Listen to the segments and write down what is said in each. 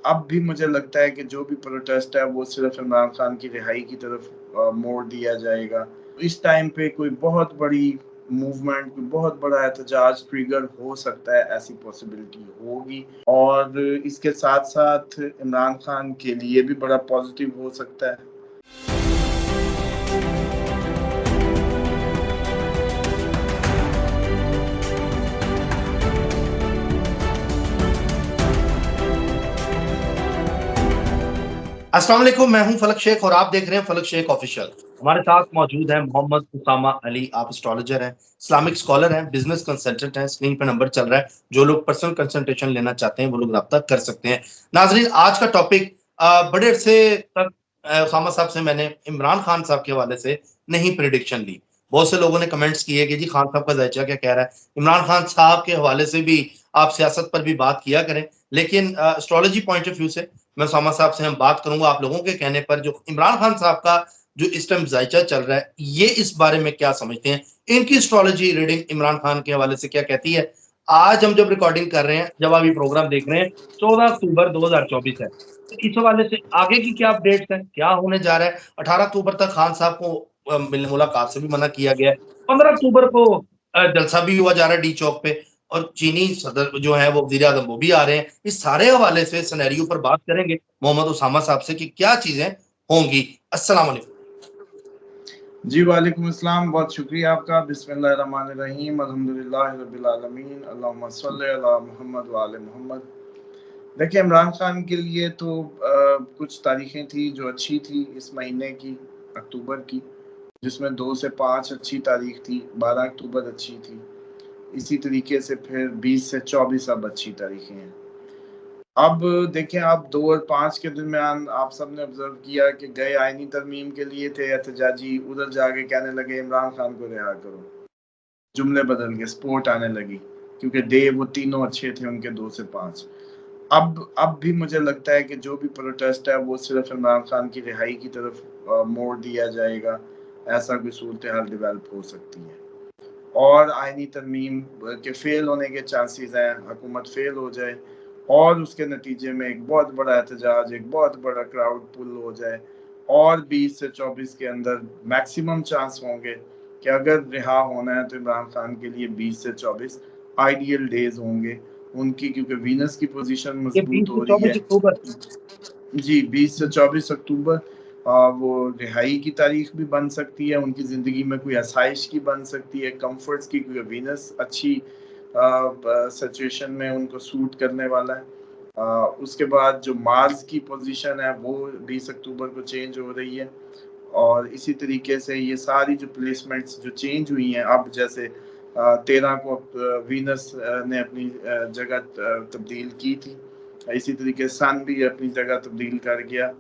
اب بھی مجھے لگتا ہے کہ جو بھی پروٹیسٹ ہے وہ صرف عمران خان کی رہائی کی طرف موڑ دیا جائے گا. اس ٹائم پہ کوئی بہت بڑی موومنٹ، کوئی بہت بڑا احتجاج ٹریگر ہو سکتا ہے، ایسی پاسبلٹی ہوگی. اور اس کے ساتھ ساتھ عمران خان کے لیے بھی بڑا پازیٹیو ہو سکتا ہے. السلام علیکم، میں ہوں فلک شیخ اور آپ دیکھ رہے ہیں فلک شیخ آفیشیل. ہمارے ساتھ موجود ہیں محمد اسامہ علی. آپ اسٹرالوجر ہیں، اسلامک اسکالر ہیں، بزنس کنسلٹنٹ ہیں. اسکرین پہ نمبر چل رہا ہے، جو لوگ پرسنل کنسلٹیشن لینا چاہتے ہیں وہ لوگ رابطہ کر سکتے ہیں. ناظرین، آج کا ٹاپک بڑے عرصے تک اسامہ صاحب سے میں نے عمران خان صاحب کے حوالے سے نہیں پریڈکشن لی. بہت سے لوگوں نے کمنٹس کیے کہ جی خان صاحب کا ذائچہ کیا کہہ رہا ہے. عمران خان صاحب کے حوالے سے بھی آپ سیاست پر بھی بات کیا کریں، لیکن اسٹرالوجی پوائنٹ آف ویو سے میں اسامہ صاحب سے ہم بات کروں گا آپ لوگوں کے کہنے پر. جو عمران خان صاحب کا جو اس ٹائم ذائچہ چل رہا ہے، یہ اس بارے میں کیا سمجھتے ہیں، ان کی اسٹرالوجی ریڈنگ عمران خان کے حوالے سے کیا کہتی ہے. آج ہم جب ریکارڈنگ کر رہے ہیں، جب آپ یہ پروگرام دیکھ رہے ہیں، 14 اکتوبر 2024 ہے. اس حوالے سے آگے کی کیا اپڈیٹس ہیں، کیا ہونے جا رہا ہے. 18 اکتوبر تک خان صاحب کو ملاقات سے بھی منع کیا گیا ہے. 15 اکتوبر کو جلسہ بھی ہوا جا رہا ہے ڈی چوک پہ، اور چینی صدر جو ہے وہ وزیر اعظم وہ بھی آ رہے ہیں. اس سارے حوالے سے سینیریو پر بات کریں گے محمد اسامہ صاحب سے کہ کیا چیزیں ہوں گی. السلام علیکم. جی وعلیکم السلام، بہت شکریہ آپ کا. بسم اللہ الرحمن الرحیم، الحمدللہ رب العالمین، اللہم صلی علی محمد وآل محمد. دیکھیں، عمران خان کے لیے تو کچھ تاریخیں تھیں جو اچھی تھی اس مہینے کی، اکتوبر کی، جس میں 2 سے 5 اچھی تاریخ تھی. 12 اکتوبر اچھی تھی. اسی طریقے سے پھر 20 سے 24 اب اچھی تاریخیں ہیں. اب دیکھیں، اب 2 اور 5 کے درمیان آپ سب نے آبزرو کیا کہ گئے آئینی ترمیم کے لیے تھے احتجاجی، ادھر جا کے کہنے لگے عمران خان کو رہا کرو. جملے بدل کے سپورٹ آنے لگی، کیونکہ ڈے وہ تینوں اچھے تھے ان کے 2 سے 5. اب بھی مجھے لگتا ہے کہ جو بھی پروٹیسٹ ہے وہ صرف عمران خان کی رہائی کی طرف موڑ دیا جائے گا. ایسا کوئی صورتحال ڈیولپ ہو سکتی ہے، اور آئینی ترمیم کے فیل ہونے کے چانسز ہیں. حکومت فیل ہو جائے اور اس کے نتیجے میں ایک بہت بڑا احتجاج، ایک بہت بڑا کراؤڈ پل ہو جائے. اور 20 سے 24 کے اندر میکسیمم چانس ہوں گے کہ اگر رہا ہونا ہے تو عمران خان کے لیے 20 سے 24 آئیڈیل ڈیز ہوں گے ان کی، کیونکہ وینس کی پوزیشن مضبوط ہو رہی ہے. جی 20 سے 24 اکتوبر وہ رہائی کی تاریخ بھی بن سکتی ہے، ان کی زندگی میں کوئی آسائش کی بن سکتی ہے، کمفرٹس کی، کیونکہ وینس اچھی سچویشن میں ان کو سوٹ کرنے والا ہے. اس کے بعد جو مارس کی پوزیشن ہے وہ 20 اکتوبر کو چینج ہو رہی ہے. اور اسی طریقے سے یہ ساری جو پلیسمنٹس جو چینج ہوئی ہیں، اب جیسے 13 کو وینس نے اپنی جگہ تبدیل کی تھی، اسی طریقے سن بھی اپنی جگہ تبدیل کر گیا.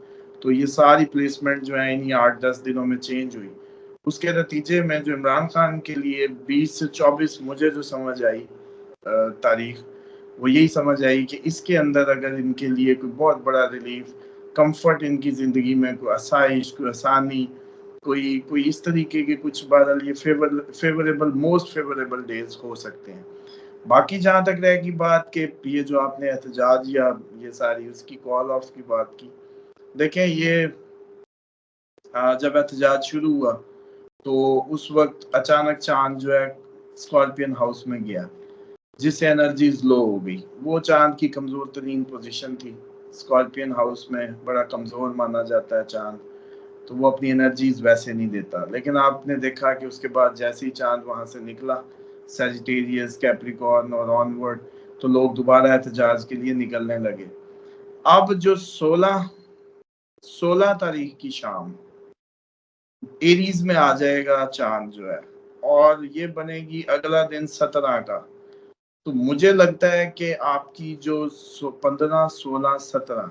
تو یہ ساری پلیسمنٹ جو ہیں انہی 8-10 دنوں میں چینج ہوئی. اس کے نتیجے میں جو عمران خان کے لیے 20 سے 24 مجھے جو سمجھ آئی تاریخ، وہ یہی سمجھ آئی کہ اس کے اندر اگر ان کے لیے کوئی بہت بڑا ریلیف، کمفرٹ ان کی زندگی میں، کوئی آسائش، کوئی آسانی، کوئی اس طریقے کے کچھ بہرحال یہ فیوریبل، موسٹ فیوریبل ڈیز ہو سکتے ہیں. باقی جہاں تک رہے گی بات کہ یہ جو آپ نے احتجاج یا یہ ساری اس کی کال آف کی بات کی، دیکھیں یہ جب احتجاج شروع ہوا تو اس وقت اچانک چاند جو ہے اسکارپین ہاؤس میں گیا، جس سے انرجیز لو ہو گئی. وہ چاند کی کمزور ترین پوزیشن تھی. اسکارپین ہاؤس میں بڑا کمزور مانا جاتا ہے چاند، تو وہ اپنی انرجیز ویسے نہیں دیتا. لیکن آپ نے دیکھا کہ اس کے بعد جیسے ہی چاند وہاں سے نکلا، سیجیٹیریس، کیپریکارن اور آن ورڈ، تو لوگ دوبارہ احتجاج کے لیے نکلنے لگے. اب جو 16 تاریخ کی شام ایریز میں آ جائے گا چاند جو ہے، اور یہ بنے گی اگلا دن 17 کا. تو مجھے لگتا ہے کہ آپ کی جو 15، 16، 17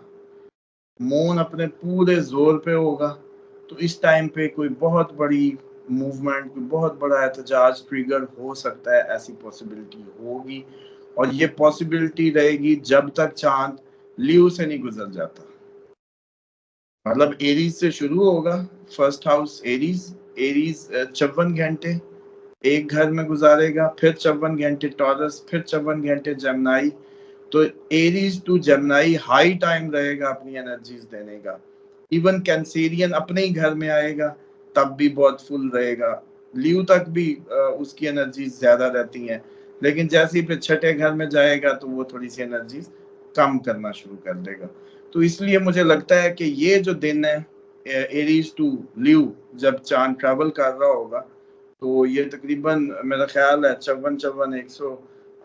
مون اپنے پورے زور پہ ہوگا. تو اس ٹائم پہ کوئی بہت بڑی موومنٹ، کوئی بہت بڑا احتجاج ٹریگر ہو سکتا ہے، ایسی پاسبلٹی ہوگی. اور یہ پاسبلٹی رہے گی جب تک چاند لیو سے نہیں گزر جاتا. مطلب ایریز سے شروع ہوگا، فرسٹ ہاؤس ایریز 54 گھنٹے ایک گھر میں گزارے گا، پھر 54 گھنٹے ٹورس، پھر 54 گھنٹے جمنائی، تو ایریز ٹو جمنائی ہائی ٹائم رہے گا اپنی انرجیز دینے کا. ایون کینسیرین اپنے ہی گھر میں آئے گا تب بھی بہت فل رہے گا. لیو تک بھی اس کی انرجیز زیادہ رہتی ہیں, لیکن جیسے ہی پھر چھٹے گھر میں جائے گا تو وہ تھوڑی سی انرجیز کم کرنا شروع کر دے گا. تو اس لیے مجھے لگتا ہے کہ یہ جو دن ہے ایریز ٹو لیو, جب چاند ٹریول کر رہا ہوگا تو یہ تقریباً میرا خیال ہے 54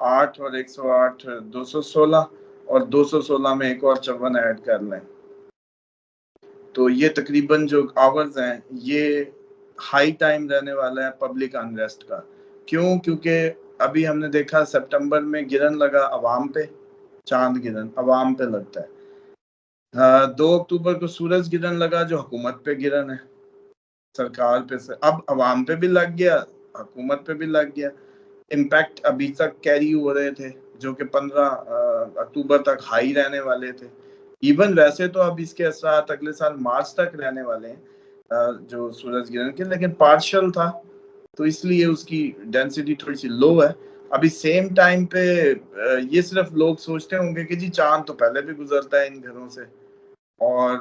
108 اور 108 216 اور 216 میں ایک اور 54 ایڈ کر لیں تو یہ تقریباً جو آورز ہیں یہ ہائی ٹائم رہنے والا ہے پبلک انریسٹ کا. کیوں؟ کیونکہ ابھی ہم نے دیکھا سپٹمبر میں گرن لگا عوام پہ, چاند گرن عوام پہ لگتا ہے. 2 اکتوبر کو سورج گرن لگا جو حکومت پہ گرن ہے, سرکار پہ سے. اب عوام پہ بھی لگ گیا, حکومت پہ بھی لگ گیا. امپیکٹ ابھی تک کیری ہو رہے تھے جو کہ 15 اکتوبر تک ہائی رہنے والے تھے. ایون ویسے تو اب اس کے اثرات اگلے سال مارچ تک رہنے والے ہیں جو سورج گرہن کے, لیکن پارشل تھا تو اس لیے اس کی ڈینسٹی تھوڑی سی لو ہے. ابھی سیم ٹائم پہ یہ صرف لوگ سوچتے ہوں گے کہ جی چاند تو پہلے بھی گزرتا ہے ان گھروں سے اور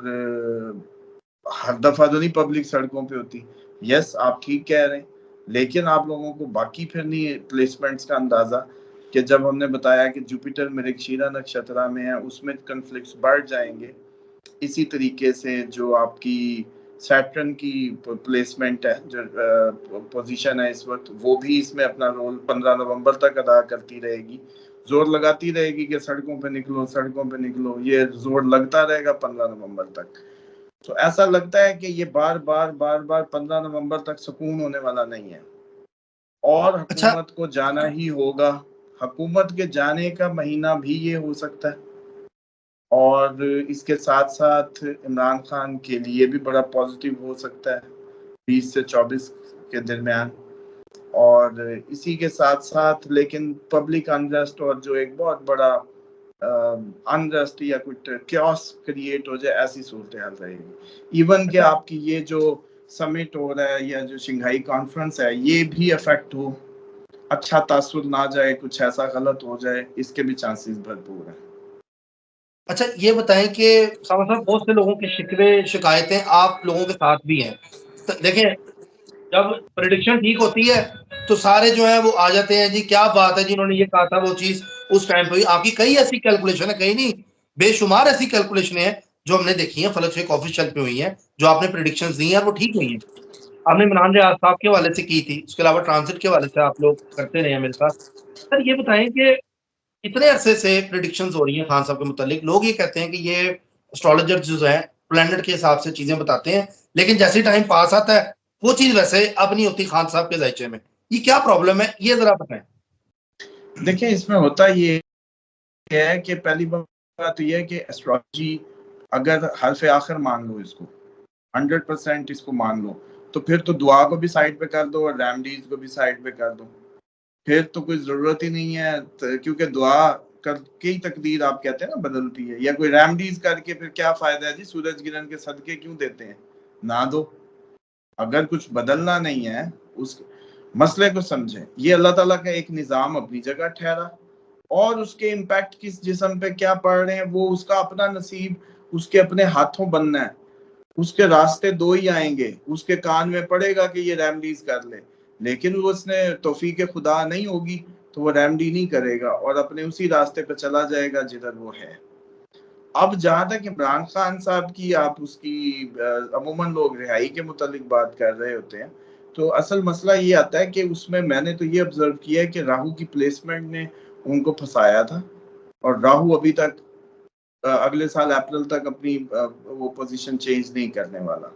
ہر دفعہ تو نہیں پبلک سڑکوں پہ ہوتی. یس آپ ٹھیک کہہ رہے ہیں, لیکن آپ لوگوں کو باقی پھر نہیں پلیسمنٹس کا اندازہ کہ جب ہم نے بتایا کہ جوپیٹر مرگشیرہ نکشترا میں ہے اس میں کنفلکٹس بڑھ جائیں گے. اسی طریقے سے جو آپ کی سیٹرن کی پلیسمنٹ ہے جو پوزیشن ہے اس وقت وہ بھی اس میں اپنا رول 15 نومبر تک ادا کرتی رہے گی. زور لگاتی رہے گی کہ سڑکوں پہ نکلو سڑکوں پہ نکلو, یہ زور لگتا رہے گا 15 نومبر تک. تو ایسا لگتا ہے کہ یہ بار بار 15 نومبر تک سکون ہونے والا نہیں ہے اور اچھا حکومت کو جانا ہی ہوگا. حکومت کے جانے کا مہینہ بھی یہ ہو سکتا ہے اور اس کے ساتھ ساتھ عمران خان کے لیے بھی بڑا پازیٹیو ہو سکتا ہے 20 سے 24 کے درمیان. اور اسی کے ساتھ ساتھ لیکن پبلک انریسٹ اور جو ایک بہت بڑا انریسٹ یا کچھ کیوس کریٹ ہو جائے ایسی صورتحال رہے گی. ایون کہ آپ کی یہ جو سمٹ ہو رہا ہے یا جو شنگھائی کانفرنس ہے یہ بھی افیکٹ ہو, اچھا تاثر نہ جائے, کچھ ایسا غلط ہو جائے, اس کے بھی چانسز بھرپور ہیں. اچھا یہ بتائیں کہ صاحب بہت سے لوگوں کے شکوے شکایتیں آپ لوگوں کے ساتھ بھی ہیں. دیکھیں جب پریڈکشن ٹھیک ہوتی ہے تو سارے جو ہیں وہ آ جاتے ہیں جی کیا بات ہے جی انہوں نے یہ کہا تھا وہ چیز اس ٹائم پہ. آپ کی کئی ایسی کیلکولیشن ہے, کہیں نہیں بے شمار ایسی کیلکولیشن ہیں جو ہم نے دیکھی ہیں فلک شیخ آفیشیل پہ ہوئی ہیں جو آپ نے پریڈکشنز دی ہیں اور وہ ٹھیک ہوئی ہیں. آپ نے عمران ریاض صاحب کے حوالے سے کی تھی, اس کے علاوہ ٹرانزٹ کے حوالے سے آپ لوگ کرتے رہے ہیں میرے ساتھ. سر یہ بتائیں کہ اتنے عرصے سے پریڈکشنز ہو رہی ہیں خان صاحب کے متعلق, لوگ یہ کہتے ہیں کہ یہ اسٹرالوجر جو ہیں پلانٹ کے حساب سے چیزیں بتاتے ہیں لیکن جیسے ٹائم پاس آتا ہے وہ چیز ویسے اب نہیں ہوتی خان صاحب کے ذائچے میں. یہ کیا پرابلم ہے یہ ذرا بتائیں. دیکھیں اس میں ہوتا یہ ہے کہ پہلی بات تو یہ ہے کہ ایسٹرالوجی اگر حرف آخر مان لو اس کو 100% اس کو مان لو تو پھر تو دعا کو بھی سائڈ پہ کر دو اور ریمڈیز کو بھی سائڈ پہ کر دو, پھر تو کوئی ضرورت ہی نہیں ہے کیونکہ دعا کر کے تقدیر آپ کہتے ہیں نا بدلتی ہے, یا کوئی ریمڈیز کر کے پھر کیا فائدہ ہے جی سورج گرہن کے صدقے کیوں دیتے ہیں, نہ دو. اگر کچھ بدلنا نہیں ہے اس مسئلے کو سمجھیں, یہ اللہ تعالیٰ کا ایک نظام اپنی جگہ ٹھہرا اور اس کے امپیکٹ کس جسم پہ کیا پڑ رہے ہیں وہ اس کا اپنا نصیب اس کے اپنے ہاتھوں بننا ہے. اس کے راستے دو ہی آئیں گے, اس کے کان میں پڑے گا کہ یہ ریمڈیز کر لے, لیکن وہ اس نے توفیق خدا نہیں ہوگی تو وہ ریمڈی نہیں کرے گا اور اپنے اسی راستے پہ چلا جائے گا جدھر وہ ہے. اب جہاں تک عمران خان صاحب کی آپ اس کی عموماً لوگ رہائی کے متعلق بات کر رہے ہوتے ہیں تو اصل مسئلہ یہ آتا ہے کہ اس میں نے تو یہ آبزرو کیا ہے کہ راہو کی پلیسمنٹ نے ان کو پھنسایا تھا اور راہو ابھی تک اگلے سال اپریل تک اپنی وہ پوزیشن چینج نہیں کرنے والا,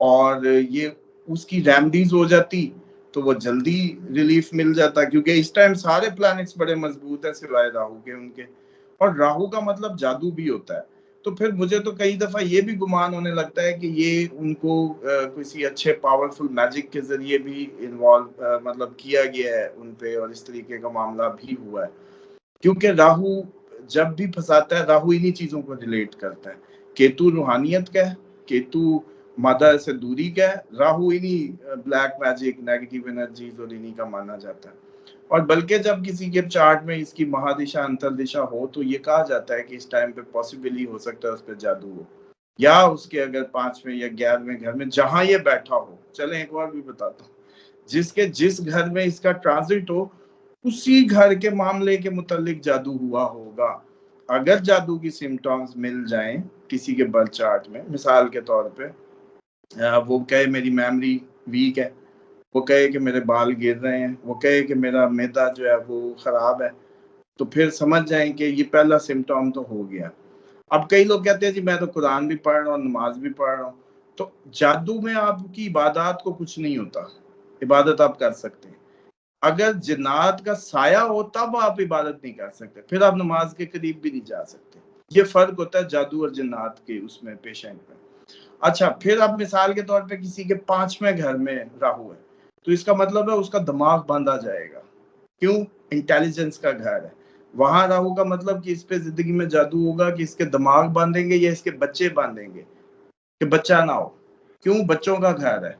اور یہ اس کی ریمڈیز ہو جاتی تو وہ جلدی ریلیف مل جاتا کیونکہ اس ٹائم سارے پلانٹس بڑے مضبوط ہیں سوائے راہو کے ان کے, اور راہو کا مطلب جادو بھی ہوتا ہے. تو پھر مجھے تو کئی دفعہ یہ بھی گمان ہونے لگتا ہے کہ یہ ان کو کسی اچھے پاورفل میجک کے ذریعے بھی انوالو مطلب کیا گیا ہے ان پہ, اور اس طریقے کا معاملہ بھی ہوا ہے کیونکہ راہو جب بھی پھنساتا ہے راہو انہی چیزوں کو ریلیٹ کرتا ہے. کیتو روحانیت کا ہے, کیتو مادہ سے دوری کا ہے, راہو انہی بلیک میجک نیگیٹو انرجیز اور انہی کا مانا جاتا ہے. اور بلکہ جب کسی کے چارٹ میں اس کی مہادشا انتردشا ہو تو یہ کہا جاتا ہے کہ اس ٹائم پہ پاسبلی ہو سکتا ہے اس پہ جادو ہو، یا اس کے اگر 5ویں یا 11ویں گھر میں جہاں یہ بیٹھا ہو. چلیں ایک اور بھی بتاتا ہوں، جس کے جس گھر میں اس کا ٹرانزٹ ہو اسی گھر کے معاملے کے متعلق جادو ہوا ہوگا. اگر جادو کی سمٹمز مل جائیں کسی کے برتھ چارٹ میں، مثال کے طور پہ وہ کہے میری میموری ویک ہے، وہ کہے کہ میرے بال گر رہے ہیں، وہ کہے کہ میرا معدہ جو ہے وہ خراب ہے، تو پھر سمجھ جائیں کہ یہ پہلا سمٹم تو ہو گیا. اب کئی لوگ کہتے ہیں جی میں تو قرآن بھی پڑھ رہا ہوں، نماز بھی پڑھ رہا ہوں. تو جادو میں آپ کی عبادات کو کچھ نہیں ہوتا، عبادت آپ کر سکتے ہیں. اگر جنات کا سایہ ہو تب آپ عبادت نہیں کر سکتے، پھر آپ نماز کے قریب بھی نہیں جا سکتے. یہ فرق ہوتا ہے جادو اور جنات کے اس میں پیشنٹ میں. اچھا، پھر اب مثال کے طور پہ کسی کے 5ویں گھر میں راہو ہے تو اس کا مطلب ہے اس کا دماغ باندھا جائے گا. کیوں؟ انٹیلیجنس کا گھر ہے. وہاں راہو کا مطلب کہ اس پہ زندگی میں جادو ہوگا کہ اس کے دماغ باندھیں گے یا اس کے بچے باندھیں گے کہ بچہ نہ ہو. کیوں؟ بچوں کا گھر ہے،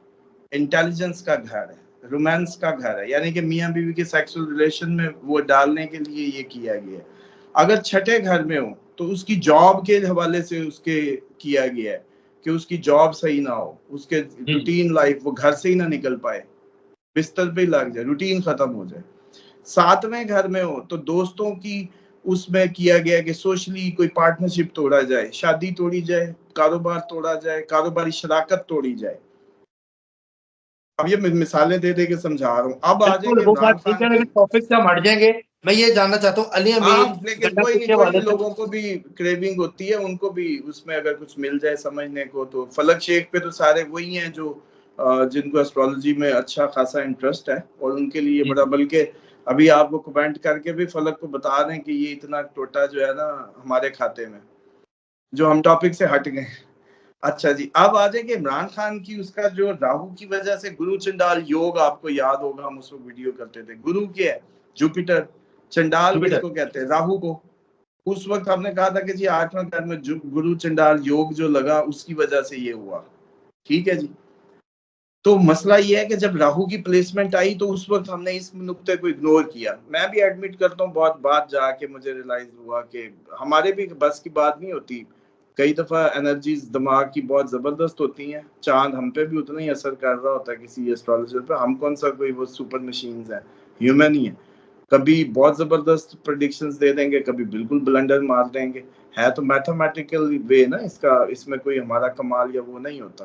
انٹیلیجنس کا گھر ہے، رومانس کا گھر ہے، یعنی کہ میاں بیوی کے سیکسول ریلیشن میں وہ ڈالنے کے لیے یہ کیا گیا ہے. اگر 6ٹھے گھر میں ہو تو اس کی جاب کے حوالے سے اس کے کیا گیا ہے کہ اس کی جاب صحیح نہ ہو، اس کے روٹین لائف وہ گھر سے ہی نہ نکل پائے، بستر پہ ہی لگ جائے، روٹین ختم ہو جائے. 7ویں گھر میں ہو تو دوستوں کی اس میں کیا گیا کہ سوشلی کوئی پارٹنرشپ توڑا جائے، شادی توڑی جائے، کاروبار توڑا جائے، کاروباری شراکت توڑی جائے. اب یہ مثالیں دے دے کے سمجھا رہا ہوں. اب آ جائیں بالکل گے وہ عمران بات ٹھیک خان ہے، کے. لیکن ٹاپک سے ہم ہٹ جائیں گے. میں یہ جاننا چاہتا ہوں علی امیر آپ لیکن گنڈا کے کوئی حوالے نہیں، سے. لوگوں کو بھی کریونگ ہوتی ہے، ان کو بھی اس میں اگر کچھ مل جائے سمجھنے کو. تو فلک شیخ پہ تو سارے وہی ہیں جو جن کو ایسٹرولوجی میں اچھا خاصا انٹرسٹ ہے، اور ان کے لیے بڑا، بلکہ ابھی آپ کو کمنٹ کر کے بھی فلک کو بتا دیں کہ یہ اتنا ٹوٹا جو ہے نا ہمارے کھاتے میں، جو ہم ٹاپک سے ہٹ گئے. اچھا جی، اب آ جائیں کہ عمران خان کی اس کا جو راہو کی وجہ سے گرو چنڈال یوگ، آپ کو یاد ہوگا ہم اس کو ویڈیو کرتے تھے. گرو کیا ہے؟ جوپیٹر. چنڈال کس کو کہتے ہیں؟ راہو کو. اس وقت ہم نے کہا تھا کہ جی 8ویں گھر میں گرو چنڈال یوگ جو لگا اس کی وجہ سے یہ ہوا. ٹھیک ہے جی. تو مسئلہ یہ ہے کہ جب راہو کی پلیسمنٹ آئی تو اس وقت ہم نے اس نقطے کو اگنور کیا. میں بھی ایڈمٹ کرتا ہوں بہت بات جا کے مجھے ریلائز ہوا کہ ہمارے بھی بس کی بات نہیں ہوتی. کئی دفعہ انرجیز دماغ کی بہت زبردست ہوتی ہیں. چاند ہم پہ بھی اتنا ہی اثر کر رہا ہوتا ہے کسی ایسٹرولوجر پہ. ہم کون سا کوئی وہ سپر مشینز ہیں، ہیومن ہی ہیں. کبھی بہت زبردست پریڈکشنز دے دیں گے، کبھی بالکل بلنڈر مار دیں گے. ہے تو میتھمیٹیکل وے نا اس کا، اس میں کوئی ہمارا کمال یا وہ نہیں ہوتا.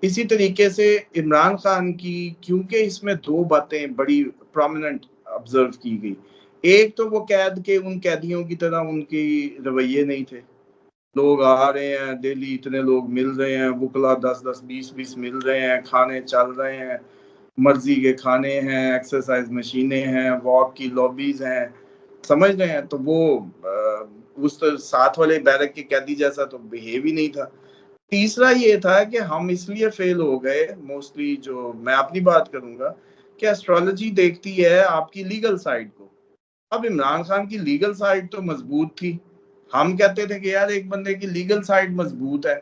اسی طریقے سے عمران خان کی، کیونکہ اس میں 2 باتیں بڑی پرومیننٹ آبزرو کی گئی. ایک تو وہ قید کے ان قیدیوں کی طرح ان کی رویے نہیں تھے. لوگ آ رہے ہیں ڈیلی، اتنے لوگ مل رہے ہیں، وکلا 10 20 مل رہے ہیں، کھانے چل رہے ہیں، مرضی کے کھانے ہیں، ایکسرسائز مشینیں ہیں، واک کی لابیز ہیں، سمجھ رہے ہیں. تو وہ اس ساتھ والے بیرک کے قیدی جیسا تو بہیو ہی نہیں تھا. تیسرا یہ تھا کہ ہم اس لیے فیل ہو گئے موسٹلی، جو میں اپنی بات کروں گا کہ ایسٹرولوجی دیکھتی ہے آپ کی لیگل سائڈ کو. اب عمران خان کی لیگل سائڈ تو مضبوط تھی. ہم کہتے تھے کہ یار ایک بندے کی لیگل سائڈ مضبوط ہے،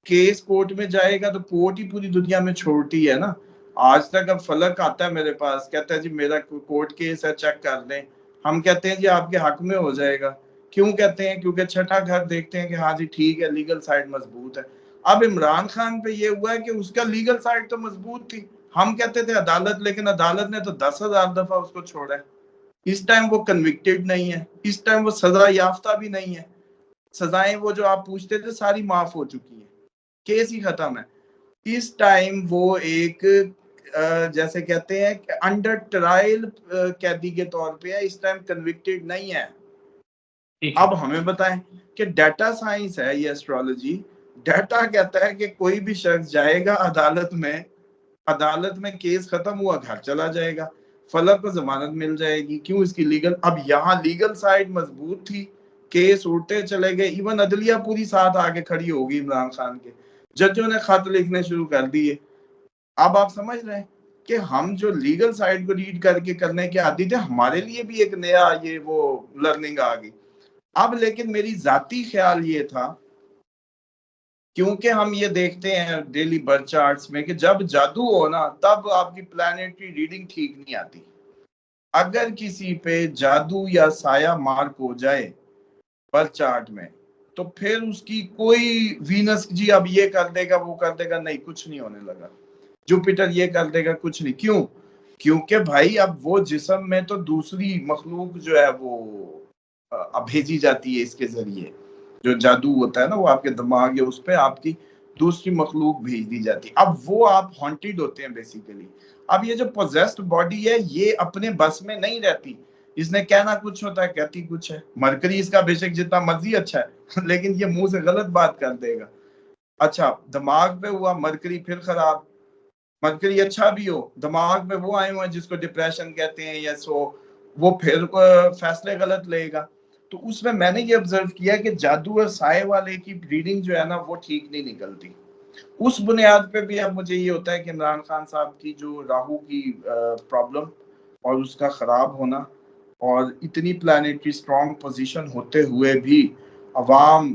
کیس کورٹ میں جائے گا تو کورٹ ہی پوری دنیا میں چھوڑتی ہے نا. آج تک اب فلک آتا ہے میرے پاس، کہتا ہے جی میرا کورٹ کیس ہے چیک کر دیں. ہم کہتے ہیں جی آپ کے حق میں ہو جائے گا. کیوں کہتے ہیں؟ کیونکہ 6ٹھا گھر دیکھتے ہیں کہ ہاں جی ٹھیک ہے، لیگل سائڈ مضبوط ہے. اب عمران خان پہ یہ ہوا ہے کہ اس کا لیگل سائڈ تو مضبوط تھی. ہم کہتے تھے عدالت، لیکن عدالت نے تو 10,000 دفعہ اس کو چھوڑا ہے. اس ٹائم وہ کنوکٹڈ نہیں ہے، اس ٹائم وہ سزا یافتہ بھی نہیں ہے. سزائیں وہ جو آپ پوچھتے تھے ساری معاف ہو چکی ہیں، کیس ہی ختم ہے. اس ٹائم وہ ایک جیسے کہتے ہیں کہ انڈر ٹرائل قیدی کے طور پہ ہے، اس ٹائم کنوکٹڈ نہیں ہے. اب ہمیں بتائیں کہ ڈیٹا سائنس ہے یہ ایسٹرولوجی. ڈیٹا کہتا ہے کہ کوئی بھی شخص جائے گا عدالت میں کیس ختم ہوا گھر چلا جائے گا، فلک کو ضمانت مل جائے گی. کیوں؟ اس کی لیگل. اب یہاں لیگل سائڈ مضبوط تھی، کیس اٹھتے چلے گئے. ایون عدلیہ پوری ساتھ آگے کھڑی ہوگی عمران خان کے، ججوں نے خط لکھنے شروع کر دیے. اب آپ سمجھ رہے ہیں کہ ہم جو لیگل سائڈ کو ریڈ کر کے کرنے کے عادی تھے، ہمارے لیے بھی ایک نیا یہ وہ لرننگ آ گئی. اب لیکن میری ذاتی خیال یہ تھا، کیونکہ ہم یہ دیکھتے ہیں ڈیلی برتھ چارٹس میں کہ جب جادو ہو نا تب آپ کی پلانیٹری ریڈنگ ٹھیک نہیں آتی. اگر کسی پہ جادو یا سایہ مارک ہو جائے برتھ چارٹ میں تو پھر اس کی کوئی وینس جی اب یہ کر دے گا وہ کر دے گا، نہیں، کچھ نہیں ہونے لگا. جوپیٹر یہ کر دے گا، کچھ نہیں. کیوں؟ کیونکہ بھائی اب وہ جسم میں تو دوسری مخلوق جو ہے وہ اب بھیجی جاتی ہے اس کے ذریعے. جو جادو ہوتا ہے نا وہ آپ کے دماغ یا اس پہ آپ کی دوسری مخلوق بھیج دی جاتی ہے. اب وہ آپ ہانٹیڈ ہوتے ہیں بیسیکلی. اب یہ جو پوزیسڈ باڈی ہے یہ اپنے بس میں نہیں رہتی. اس نے کہنا کچھ ہوتا ہے، کہتی کچھ ہے. مرکری اس کا بے شک جتنا مرضی اچھا ہے لیکن یہ منہ سے غلط بات کر دے گا. اچھا دماغ پہ ہوا مرکری پھر خراب. مرکری اچھا بھی ہو، دماغ میں وہ آئے ہوئے ہیں جس کو ڈپریشن کہتے ہیں یا سو، وہ پھر فیصلے غلط لے گا. تو اس میں نے یہ آبزرو کیا کہ جادو اور سائے والے کی ریڈنگ جو ہے نا وہ ٹھیک نہیں نکلتی. اس بنیاد پہ بھی اب مجھے یہ ہوتا ہے کہ عمران خان صاحب کی جو راہو کی پرابلم اور اس کا خراب ہونا اور اتنی پلانیٹری اسٹرانگ پوزیشن ہوتے ہوئے بھی عوام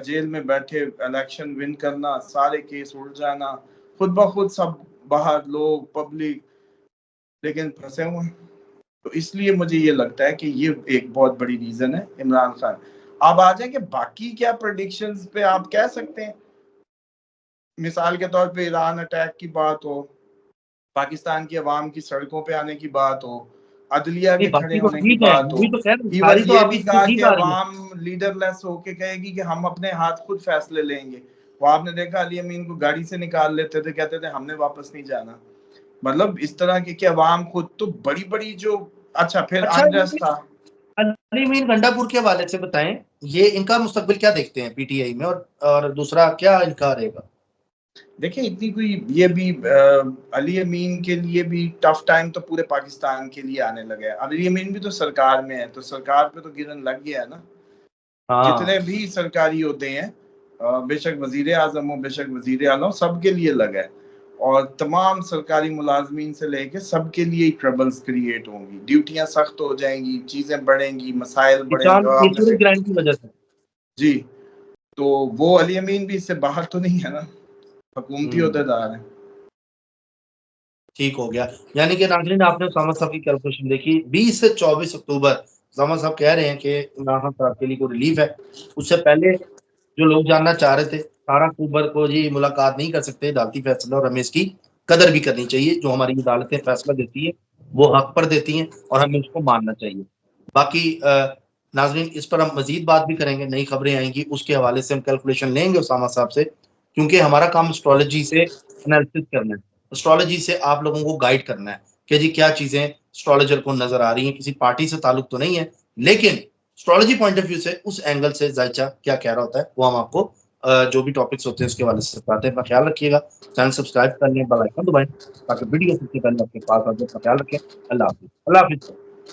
جیل میں بیٹھے الیکشن ون کرنا، سارے کیس اڑ جانا، خود بخود سب باہر لوگ پبلک لیکن پھنسے ہوئے ہیں. تو اس لیے مجھے یہ لگتا ہے کہ یہ ایک بہت بڑی ریزن ہے عمران خان. آپ آ جائیں کہ باقی کیا پریڈکشنز پہ آپ کہہ سکتے ہیں. مثال کے طور پہ ایران اٹیک کی بات ہو، پاکستان کی عوام کی سڑکوں پہ آنے کی بات ہو، عدلیہ کے کھڑے باقی تو ہونے کی ٹھیک ہے، بات ہو. وہی تو کہہ رہے ہیں، ایون ساری تو یہ آپ بھی کی کہا ٹھیک کہ آ رہی ہے. عوام لیڈر لیس ہو کے کہے گی کہ ہم اپنے ہاتھ خود فیصلے لیں گے. وہ آپ نے دیکھا علی امین کو گاڑی سے نکال لیتے تھے، کہتے تھے ہم نے واپس نہیں جانا. مطلب اس طرح کی کہ عوام خود تو بڑی بڑی جو اچھا پھر اچھا انریسٹ تھا. علی امین گنڈا پور کے حوالے سے بتائیں، یہ ان کا مستقبل کیا دیکھتے ہیں پی ٹی آئی میں، اور دوسرا کیا ان کا رہے گا؟ دیکھیں اتنی کوئی یہ بھی علی امین کے لیے بھی ٹف ٹائم تو پورے پاکستان کے لیے آنے لگا ہے. علی امین بھی تو سرکار میں ہے، تو سرکار پہ تو گرن لگ گیا ہے نا. جتنے بھی سرکاری ہوتے ہیں بے شک وزیر اعظم ہو، بے شک وزیر اعلیٰ ہو، سب کے لیے لگا ہے. اور تمام سرکاری ملازمین سے لے کے سب کے لیے ٹربلز کریٹ ہوں گی، ڈیوٹیاں سخت ہو جائیں گی، چیزیں بڑھیں گی، مسائل بڑھیں گے. اور آپ نے انشورنس گرانٹ کی وجہ سے جی تو وہ علی امین بھی اس سے باہر تو نہیں ہے نا، حکومتی عہدیدار ہیں. ٹھیک ہو گیا. یعنی کہ ناظرین آپ نے اسامہ صاحب کی کیلکولیشن دیکھی، 20 سے 24 اکتوبر اسامہ صاحب کہہ رہے ہیں کہ عمران خان صاحب کے لیے کوئی ریلیف ہے. اس سے پہلے جو لوگ جاننا چاہ رہے تھے 18 اکتوبر کو جی ملاقات نہیں کر سکتے، عدالتی فیصلہ، اور ہمیں اس کی قدر بھی کرنی چاہیے. جو ہماری عدالتیں فیصلہ دیتی ہیں وہ حق پر دیتی ہیں اور ہمیں اس کو ماننا چاہیے. باقی ناظرین اس پر ہم مزید بات بھی کریں گے، نئی خبریں آئیں گی، اس کے حوالے سے ہم کیلکولیشن لیں گے اسامہ صاحب سے، کیونکہ ہمارا کام اسٹرالوجی سے انالیسس کرنا ہے، اسٹرالوجی سے آپ لوگوں کو گائیڈ کرنا ہے کہ جی کیا چیزیں اسٹرالوجر کو نظر آ رہی ہیں. کسی پارٹی سے تعلق تو نہیں ہے، لیکن اسٹرالوجی پوائنٹ آف ویو سے اس اینگل سے ذائچہ کیا کہہ رہا ہوتا ہے وہ ہم آپ کو جو بھی ٹاپکس ہوتے ہیں اس کے حوالے سے بتاتے ہیں. خیال رکھیے گا، چینل سبسکرائب کر لیں، بیل آئیکن دبائیں تاکہ ویڈیو سب سے پہلے آپ کے پاس آ جائے. خیال رکھیں. اللہ حافظ. اللہ حافظ.